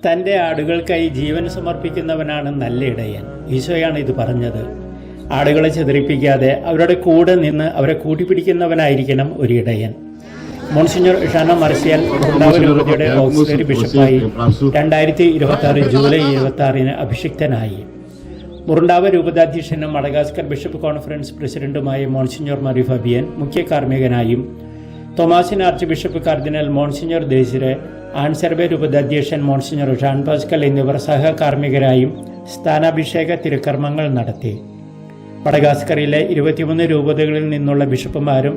തൻ്റെ ആടുകൾക്കായി ജീവൻ സമർപ്പിക്കുന്നവനാണ് നല്ല ഇടയൻ. ഈശോയാണ് ഇത് പറഞ്ഞത്. ആടുകളെ ചിതറിപ്പിക്കാതെ അവരുടെ കൂടെ നിന്ന് അവരെ കൂട്ടിപ്പിടിക്കുന്നവനായിരിക്കണം ഒരു ഇടയൻ. മോൺസിഞ്ഞോർ ഷാനോ മർസിയൽ രൂപതയുടെ ഓക്സിലറി ബിഷപ്പായി 2026 ജൂലൈ 26 അഭിഷിക്തനായി. മുറുണ്ടാവ രൂപതാധ്യക്ഷനും മഡഗാസ്കർ ബിഷപ്പ് കോൺഫറൻസ് പ്രസിഡന്റുമായ മോൺസിഞ്ഞോർ മറി ഫബിയൻ മുഖ്യ കാർമ്മികനായും, തോമാസിൻ archbishop cardinal monsignor Desire, Antsirabe രൂപതാധ്യക്ഷൻ മോൺസിഞ്ഞോർ ഷാൻ പാസ്കൽ എന്നിവർ സഹകാർമ്മികരായും സ്ഥാനാഭിഷേക തിരുക്കർമ്മങ്ങൾ നടത്തി. മഡഗാസ്കറിലെ 23 രൂപതകളിൽ നിന്നുള്ള ബിഷപ്പുമാരും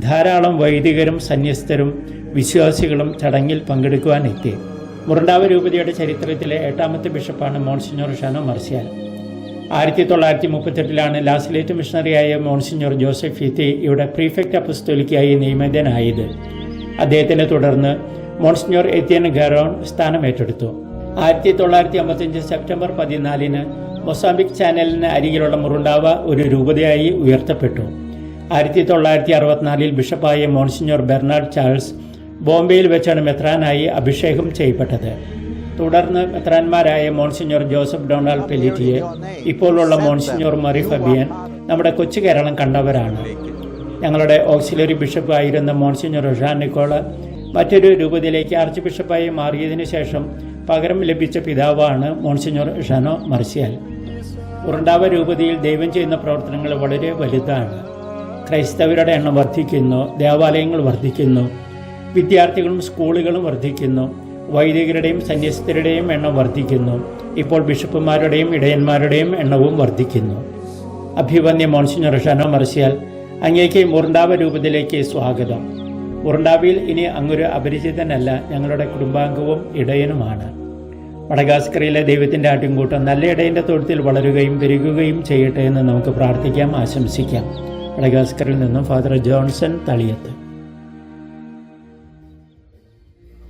ധാരാളം വൈദികരും സന്യസ്തരും വിശ്വാസികളും ചടങ്ങിൽ പങ്കെടുക്കുവാനെത്തി. മുറുണ്ടാവ രൂപതയുടെ ചരിത്രത്തിലെ 8ാമത്തെ ബിഷപ്പാണ് മോൺസിഞ്ഞോർ ഷാനോ മർസിയൽ. 1938 ലാസ്ലേറ്റ് മിഷണറിയായ മോൺസിഞ്ഞോർ ജോസഫ് ഫിത്തി ഇവിടെ പ്രീഫെക്റ്റ് അപ്പസ്തോലിക്കായി നിയമിതനായത്. അദ്ദേഹത്തിനെ തുടർന്ന് monsignor Etienne Goran സ്ഥാനമേറ്റെടുത്തു. 1955 September 14 Mozambique ചാനലിന് അരികിലുള്ള മുറുണ്ടാവ ഒരു രൂപതയായി ഉയർത്തപ്പെട്ടു. 1964 ബിഷപ്പായ മോൺസിഞ്ഞോർ ബെർണാഡ് ചാൾസ് ബോംബെയിൽ വെച്ചാണ് മെത്രാനായി അഭിഷേകം ചെയ്യപ്പെട്ടത്. തുടർന്ന് മെത്രാന്മാരായ മോൺസിഞ്ഞോർ ജോസഫ് ഡൊണാൾഡ് പെലിറ്റിയെ, ഇപ്പോഴുള്ള മോൺസിഞ്ഞോർ മറി ഫബിയൻ നമ്മുടെ കൊച്ചു കേരളം കണ്ടവരാണ്. ഞങ്ങളുടെ ഓക്സിലറി ബിഷപ്പ് ആയിരുന്ന മോൺസിഞ്ഞോർ ഷാൻ നിക്കോള മറ്റൊരു രൂപതയിലേക്ക് ആർച്ച് ബിഷപ്പായി മാറിയതിനു ശേഷം പകരം ലഭിച്ച പിതാവാണ് മോൺസിഞ്ഞോർ ഷാനോ മർസിയൽ. മുറുണ്ടാവ രൂപതയിൽ ദൈവം ചെയ്യുന്ന പ്രവർത്തനങ്ങൾ വളരെ വലുതാണ്. ക്രൈസ്തവരുടെ എണ്ണം വർദ്ധിക്കുന്നു, ദേവാലയങ്ങൾ വർദ്ധിക്കുന്നു, വിദ്യാർത്ഥികളും സ്കൂളുകളും വർദ്ധിക്കുന്നു, വൈദികരുടെയും സന്യസ്തരുടെയും എണ്ണം വർദ്ധിക്കുന്നു. ഇപ്പോൾ ബിഷപ്പുമാരുടെയും ഇടയന്മാരുടെയും എണ്ണവും വർദ്ധിക്കുന്നു. അഭിവന്യ മോൺസിഞ്ഞോർ ഷാനോ മർസിയൽ, അങ്ങേക്ക് മുറുണ്ടാവ രൂപതയിലേക്ക് സ്വാഗതം. മുറുണ്ടാവയിൽ ഇനി അങ്ങൊരു അപരിചിതനല്ല, ഞങ്ങളുടെ കുടുംബാംഗവും ഇടയനുമാണ്. മഡഗാസ്കറിലെ ദൈവത്തിൻ്റെ ആട്ടിൻകൂട്ടം നല്ല ഇടയൻ്റെ തൊഴുത്തിൽ വളരുകയും പെരുകുകയും ചെയ്യട്ടെ എന്ന് നമുക്ക് പ്രാർത്ഥിക്കാം, ആശംസിക്കാം. മഡഗാസ്കറിൽ നിന്നും ഫാദർ ജോൺസൺ തളിയത്ത്.